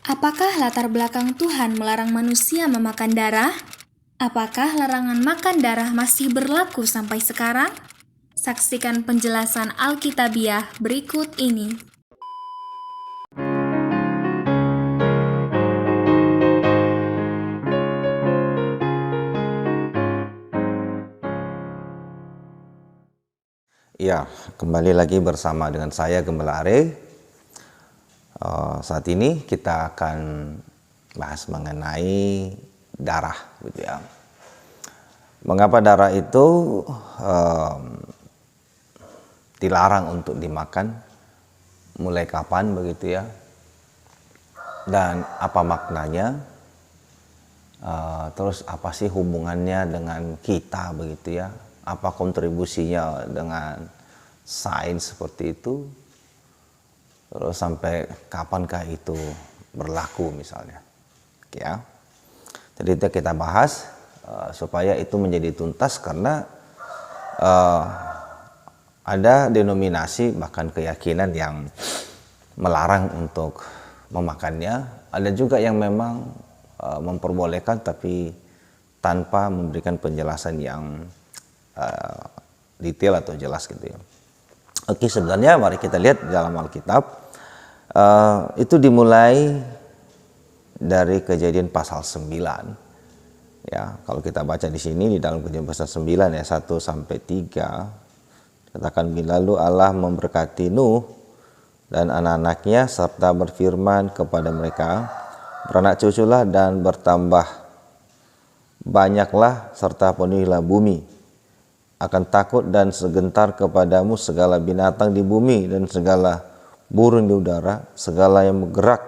Apakah latar belakang Tuhan melarang manusia memakan darah? Apakah larangan makan darah masih berlaku sampai sekarang? Saksikan penjelasan Alkitabiah berikut ini. Ya, kembali lagi bersama dengan saya Gembala Are. Saat ini kita akan bahas mengenai darah, gitu ya. Mengapa darah itu dilarang untuk dimakan? Mulai kapan begitu ya? Dan apa maknanya? Terus apa sih hubungannya dengan kita begitu ya? Apa kontribusinya dengan sains seperti itu? Terus sampai kapankah itu berlaku misalnya? Ya. Jadi itu kita bahas supaya itu menjadi tuntas karena ada denominasi bahkan keyakinan yang melarang untuk memakannya. Ada juga yang memang memperbolehkan tapi tanpa memberikan penjelasan yang detail atau jelas gitu ya. Oke, sebenarnya mari kita lihat dalam Alkitab. Itu dimulai dari Kejadian pasal 9. Ya, kalau kita baca di sini di dalam Kejadian pasal 9 ya 1 sampai 3 katakan, lalu Allah memberkati Nuh dan anak-anaknya serta berfirman kepada mereka, beranak cuculah dan bertambah banyaklah serta penuhilah bumi. Akan takut dan segentar kepadamu segala binatang di bumi dan segala burung di udara, segala yang bergerak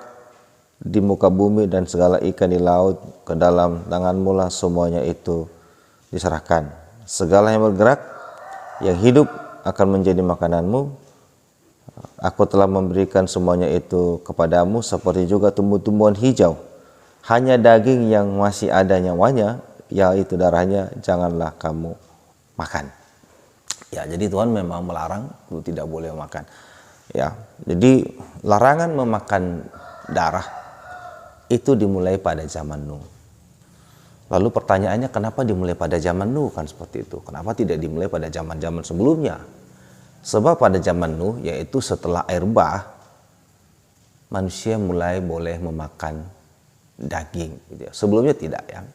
di muka bumi dan segala ikan di laut, ke dalam tanganmu lah semuanya itu diserahkan. Segala yang bergerak, yang hidup akan menjadi makananmu. Aku telah memberikan semuanya itu kepadamu, seperti juga tumbuh-tumbuhan hijau. Hanya daging yang masih ada nyawanya, yaitu darahnya, janganlah kamu makan. Ya, jadi Tuhan memang melarang itu tidak boleh makan. Ya, jadi larangan memakan darah itu dimulai pada zaman Nuh. Lalu pertanyaannya, kenapa dimulai pada zaman Nuh? Kan seperti itu. Kenapa tidak dimulai pada zaman-zaman sebelumnya? Sebab pada zaman Nuh, yaitu setelah air bah, manusia mulai boleh memakan daging. Gitu ya. Sebelumnya tidak ya.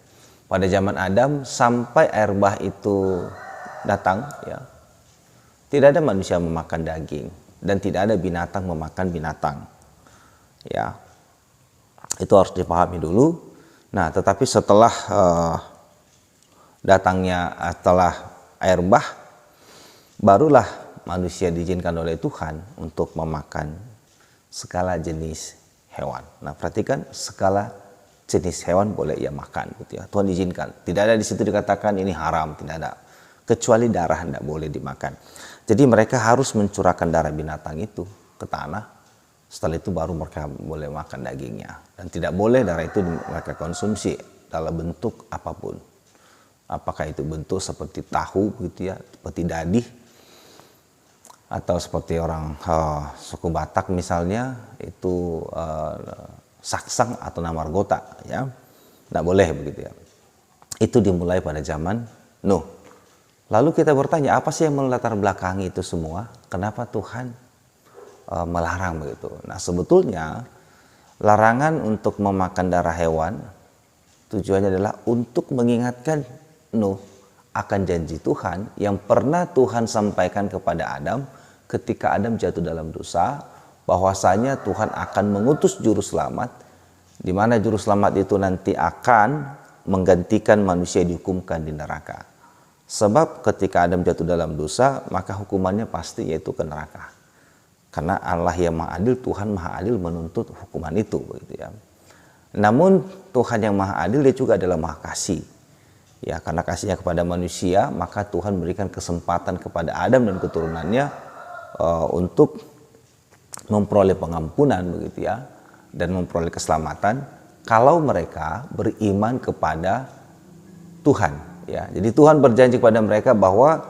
Pada zaman Adam sampai air bah itu datang, ya, tidak ada manusia memakan daging dan tidak ada binatang memakan binatang. Ya, itu harus dipahami dulu. Nah, tetapi setelah setelah air bah, barulah manusia diizinkan oleh Tuhan untuk memakan segala jenis hewan. Nah, perhatikan, segala jenis hewan boleh ia makan, gitu ya. Tuhan izinkan. Tidak ada di situ dikatakan ini haram, tidak ada. Kecuali darah tidak boleh dimakan. Jadi mereka harus mencurahkan darah binatang itu ke tanah. Setelah itu baru mereka boleh makan dagingnya. Dan tidak boleh darah itu mereka konsumsi dalam bentuk apapun. Apakah itu bentuk seperti tahu gitu ya, seperti dadih, atau seperti orang suku Batak misalnya itu saksang atau namargota ya. Tidak boleh begitu ya. Itu dimulai pada zaman Nuh. Lalu kita bertanya, apa sih yang melatar belakangi itu semua? Kenapa Tuhan melarang begitu? Nah, sebetulnya larangan untuk memakan darah hewan tujuannya adalah untuk mengingatkan Nuh akan janji Tuhan yang pernah Tuhan sampaikan kepada Adam ketika Adam jatuh dalam dosa, bahwasanya Tuhan akan mengutus juru selamat, di mana juru selamat itu nanti akan menggantikan manusia dihukumkan di neraka. Sebab ketika Adam jatuh dalam dosa, maka hukumannya pasti yaitu ke neraka. Karena Allah yang Maha Adil, Tuhan Maha Adil menuntut hukuman itu, begitu ya. Namun Tuhan yang Maha Adil, dia juga adalah Maha Kasih. Ya, karena kasihnya kepada manusia, maka Tuhan berikan kesempatan kepada Adam dan keturunannya untuk memperoleh pengampunan, begitu ya, dan memperoleh keselamatan kalau mereka beriman kepada Tuhan. Ya, jadi Tuhan berjanji kepada mereka bahwa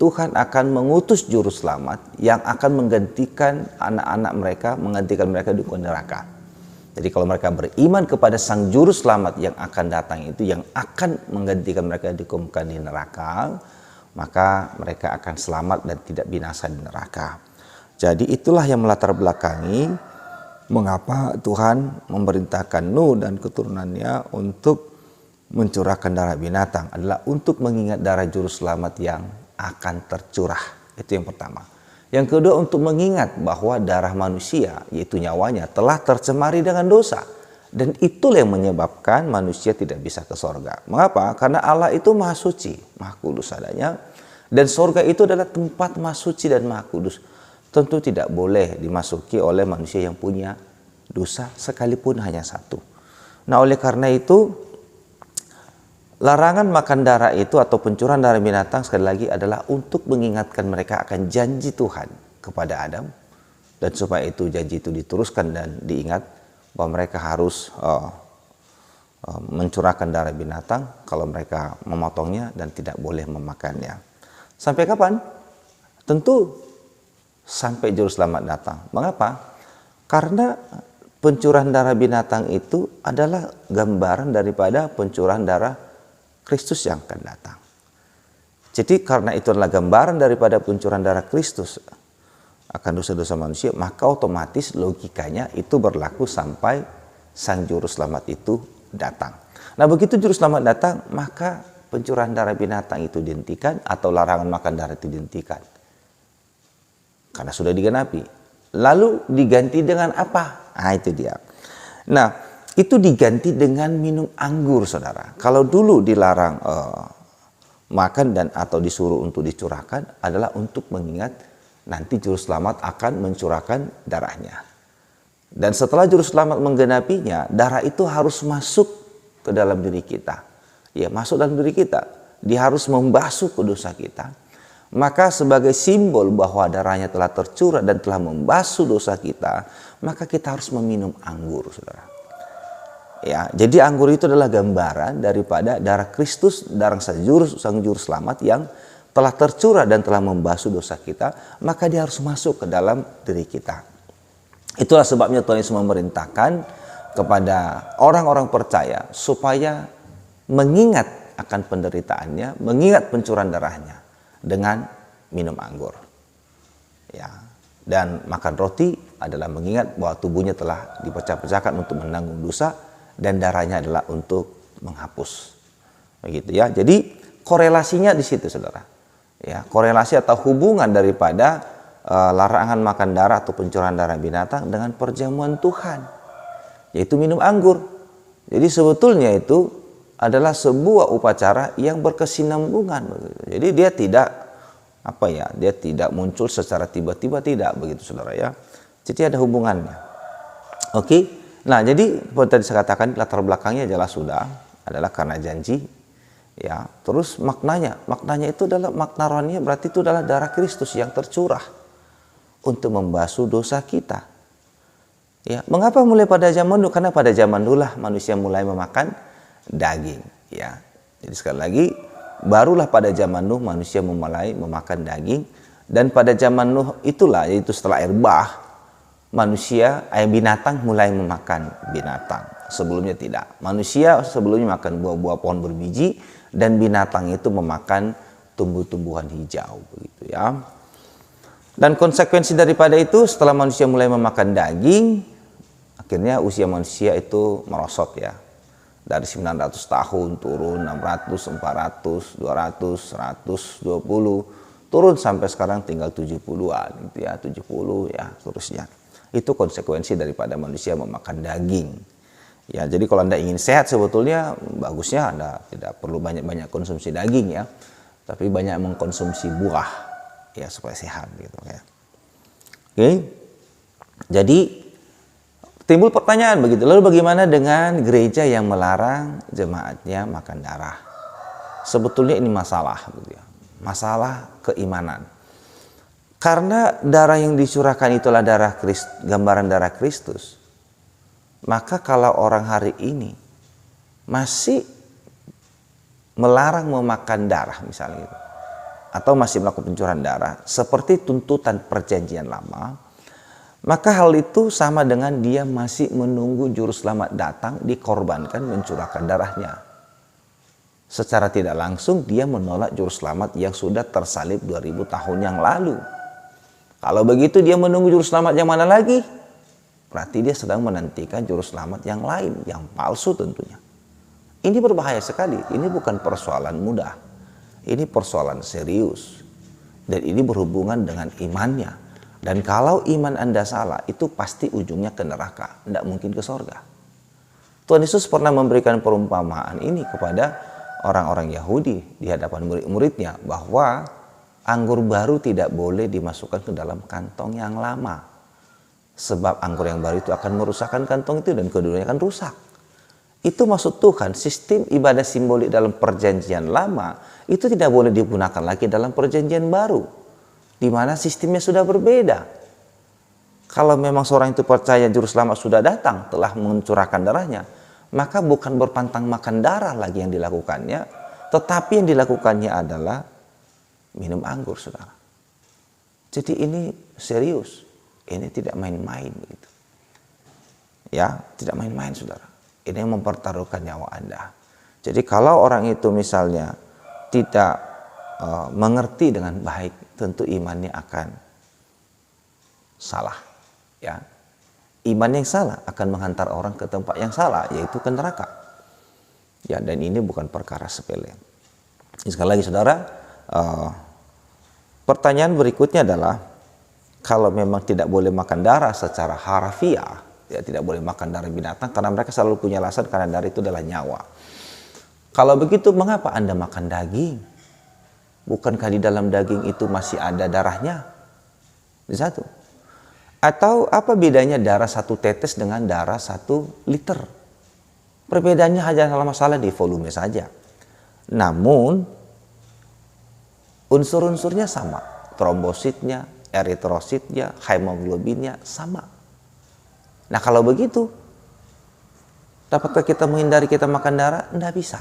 Tuhan akan mengutus juru selamat yang akan menggantikan anak-anak mereka, menggantikan mereka di neraka. Jadi kalau mereka beriman kepada Sang Juru Selamat yang akan datang itu, yang akan menggantikan mereka dihukumkan di neraka, maka mereka akan selamat dan tidak binasa di neraka. Jadi itulah yang melatar belakangi mengapa Tuhan memerintahkan Nuh dan keturunannya untuk mencurahkan darah binatang, adalah untuk mengingat darah Juru Selamat yang akan tercurah. Itu yang pertama. Yang kedua, untuk mengingat bahwa darah manusia, yaitu nyawanya, telah tercemari dengan dosa. Dan itulah yang menyebabkan manusia tidak bisa ke sorga. Mengapa? Karena Allah itu maha suci, maha kudus adanya. Dan sorga itu adalah tempat maha suci dan maha kudus. Tentu tidak boleh dimasuki oleh manusia yang punya dosa, sekalipun hanya satu. Nah, oleh karena itu, larangan makan darah itu atau pencurahan darah binatang sekali lagi adalah untuk mengingatkan mereka akan janji Tuhan kepada Adam, dan supaya itu janji itu diteruskan dan diingat bahwa mereka harus mencurahkan darah binatang kalau mereka memotongnya dan tidak boleh memakannya. Sampai kapan? Tentu sampai Juru Selamat datang. Mengapa? Karena pencurahan darah binatang itu adalah gambaran daripada pencurahan darah Kristus yang akan datang. Jadi karena itu adalah gambaran daripada pencurahan darah Kristus akan dosa-dosa manusia, maka otomatis logikanya itu berlaku sampai Sang Juru Selamat itu datang. Nah, begitu Juru Selamat datang, maka pencurahan darah binatang itu dihentikan atau larangan makan darah itu dihentikan. Karena sudah digenapi. Lalu diganti dengan apa? Nah, itu dia. Nah, itu diganti dengan minum anggur, saudara. Kalau dulu dilarang makan dan atau disuruh untuk dicurahkan, adalah untuk mengingat nanti Juru Selamat akan mencurahkan darahnya. Dan setelah Juru Selamat menggenapinya, darah itu harus masuk ke dalam diri kita. Ya, masuk dalam diri kita. Dia harus membasuh ke dosa kita. Maka sebagai simbol bahwa darahnya telah tercurah dan telah membasuh dosa kita, maka kita harus meminum anggur, saudara. Ya, jadi anggur itu adalah gambaran daripada darah Kristus, darah Sang Juru Selamat yang telah tercurah dan telah membasuh dosa kita, maka dia harus masuk ke dalam diri kita. Itulah sebabnya Tuhan Yesus memerintahkan kepada orang-orang percaya supaya mengingat akan penderitaannya, mengingat pencurahan darahnya dengan minum anggur. Ya, dan makan roti adalah mengingat bahwa tubuhnya telah dipecah-pecahkan untuk menanggung dosa, dan darahnya adalah untuk menghapus. Begitu ya. Jadi korelasinya di situ, saudara. Ya, korelasi atau hubungan daripada larangan makan darah atau pencurahan darah binatang dengan perjamuan Tuhan, yaitu minum anggur. Jadi sebetulnya itu adalah sebuah upacara yang berkesinambungan. Jadi dia tidak dia tidak muncul secara tiba-tiba, tidak begitu, saudara ya. Jadi ada hubungannya. Oke. Nah, jadi seperti tadi saya katakan, latar belakangnya jelas sudah adalah karena janji. Ya, terus maknanya itu adalah makna rohaninya, berarti itu adalah darah Kristus yang tercurah untuk membasuh dosa kita. Ya, mengapa mulai pada zaman dulu? Karena pada zaman dulu lah manusia mulai memakan daging. Ya, jadi sekali lagi, barulah pada zaman Nuh manusia mulai memakan daging, dan pada zaman Nuh itulah, yaitu setelah air bah, binatang mulai memakan binatang. Sebelumnya tidak. Manusia sebelumnya makan buah-buah pohon berbiji, dan binatang itu memakan tumbuh-tumbuhan hijau, begitu ya. Dan konsekuensi daripada itu, setelah manusia mulai memakan daging, akhirnya usia manusia itu merosot ya. Dari 900 tahun turun 600, 400, 200, 120, turun sampai sekarang tinggal 70-an gitu ya, 70 ya, seterusnya. Itu konsekuensi daripada manusia memakan daging. Ya, jadi kalau Anda ingin sehat sebetulnya bagusnya Anda tidak perlu banyak-banyak konsumsi daging ya, tapi banyak mengkonsumsi buah ya supaya sehat gitu ya. Oke. Jadi timbul pertanyaan begitu. Lalu bagaimana dengan gereja yang melarang jemaatnya makan darah? Sebetulnya ini masalah gitu ya. Masalah keimanan. Karena darah yang dicurahkan itulah darah Kristus, gambaran darah Kristus. Maka kalau orang hari ini masih melarang memakan darah misalnya gitu, atau masih melakukan pencurahan darah seperti tuntutan perjanjian lama, Maka hal itu sama dengan dia masih menunggu juru selamat datang, dikorbankan, mencurahkan darahnya. Secara tidak langsung dia menolak juru selamat yang sudah tersalib 2000 tahun yang lalu. Kalau begitu dia menunggu juru selamat yang mana lagi? Berarti dia sedang menantikan juru selamat yang lain, yang palsu tentunya. Ini berbahaya sekali, ini bukan persoalan mudah. Ini persoalan serius. Dan ini berhubungan dengan imannya. Dan kalau iman Anda salah, itu pasti ujungnya ke neraka. Tidak mungkin ke sorga. Tuhan Yesus pernah memberikan perumpamaan ini kepada orang-orang Yahudi di hadapan murid-muridnya. Bahwa anggur baru tidak boleh dimasukkan ke dalam kantong yang lama. Sebab anggur yang baru itu akan merusakkan kantong itu dan keduanya akan rusak. Itu maksud Tuhan, sistem ibadah simbolik dalam perjanjian lama itu tidak boleh digunakan lagi dalam perjanjian baru. Di mana sistemnya sudah berbeda. Kalau memang seorang itu percaya juru selamat sudah datang, telah mencurahkan darahnya, maka bukan berpantang makan darah lagi yang dilakukannya, tetapi yang dilakukannya adalah minum anggur, saudara. Jadi ini serius, ini tidak main-main begitu. Ya, tidak main-main, saudara. Ini yang mempertaruhkan nyawa Anda. Jadi kalau orang itu misalnya tidak mengerti dengan baik, tentu imannya akan salah. Ya, iman yang salah akan menghantar orang ke tempat yang salah, yaitu ke neraka. Ya, dan ini bukan perkara sepele. Sekali lagi, saudara, pertanyaan berikutnya adalah kalau memang tidak boleh makan darah secara harfiah, ya tidak boleh makan darah binatang karena mereka selalu punya alasan karena darah itu adalah nyawa. Kalau begitu, mengapa Anda makan daging? Bukankah di dalam daging itu masih ada darahnya? Di satu. Atau apa bedanya darah 1 tetes dengan darah 1 liter? Perbedaannya hanya masalah di volume saja. Namun unsur-unsurnya sama. Trombositnya, eritrositnya, hemoglobinnya sama. Nah kalau begitu, dapatkah kita menghindari kita makan darah? Tidak bisa.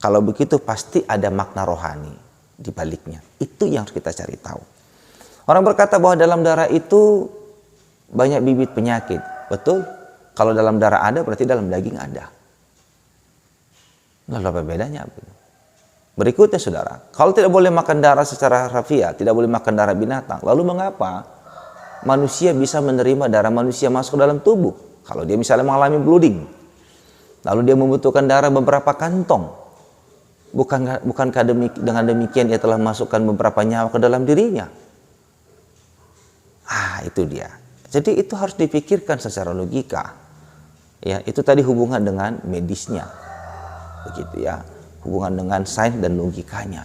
Kalau begitu pasti ada makna rohani di baliknya. Itu yang harus kita cari tahu. Orang berkata bahwa dalam darah itu banyak bibit penyakit. Betul? Kalau dalam darah ada, berarti dalam daging ada. Lalu apa bedanya? Berikutnya, saudara, kalau tidak boleh makan darah secara harfiah, tidak boleh makan darah binatang, lalu mengapa manusia bisa menerima darah manusia masuk ke dalam tubuh? Kalau dia misalnya mengalami bleeding, lalu dia membutuhkan darah beberapa kantong, bukankah dengan demikian ia telah masukkan beberapa nyawa ke dalam dirinya? Itu dia. Jadi itu harus dipikirkan secara logika. Ya, itu tadi hubungan dengan medisnya. Begitu ya. Hubungan dengan sains dan logikanya.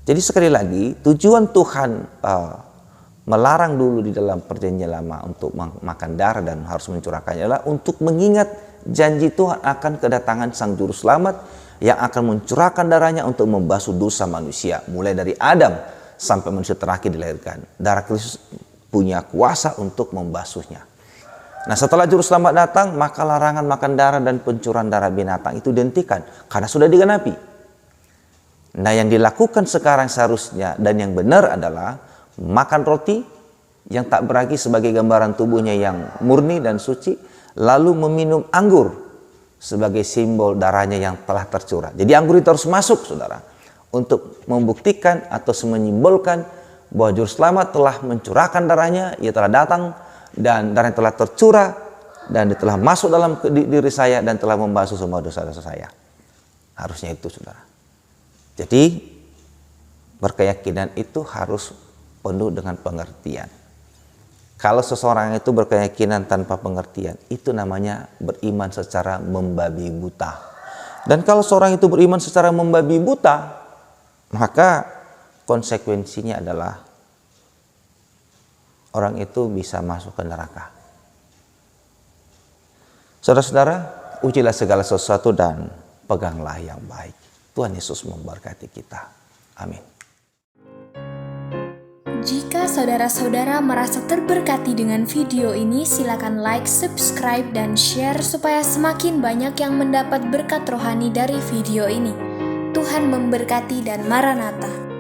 Jadi sekali lagi, tujuan Tuhan melarang dulu di dalam perjanjian lama untuk makan darah dan harus mencurahkannya adalah untuk mengingat janji Tuhan akan kedatangan Sang Juru Selamat yang akan mencurahkan darahnya untuk membasuh dosa manusia. Mulai dari Adam sampai manusia terakhir dilahirkan. Darah Kristus punya kuasa untuk membasuhnya. Nah setelah Juru Selamat datang, maka larangan makan darah dan pencurahan darah binatang itu dihentikan karena sudah digenapi. Nah yang dilakukan sekarang seharusnya dan yang benar adalah makan roti yang tak beragi sebagai gambaran tubuhnya yang murni dan suci, lalu meminum anggur sebagai simbol darahnya yang telah tercurah. Jadi anggur itu harus masuk, saudara, untuk membuktikan atau menyimbolkan bahwa Juru Selamat telah mencurahkan darahnya, ia telah datang dan darahnya telah tercurah dan dia telah masuk dalam diri saya dan telah membasuh semua dosa-dosa saya. Harusnya itu, saudara. Jadi berkeyakinan itu harus penuh dengan pengertian. Kalau seseorang itu berkeyakinan tanpa pengertian, itu namanya beriman secara membabi buta. Dan kalau seorang itu beriman secara membabi buta, maka konsekuensinya adalah orang itu bisa masuk ke neraka. Saudara-saudara, ujilah segala sesuatu dan peganglah yang baik. Tuhan Yesus memberkati kita. Amin. Jika saudara-saudara merasa terberkati dengan video ini, silakan like, subscribe, dan share supaya semakin banyak yang mendapat berkat rohani dari video ini. Tuhan memberkati dan Maranatha.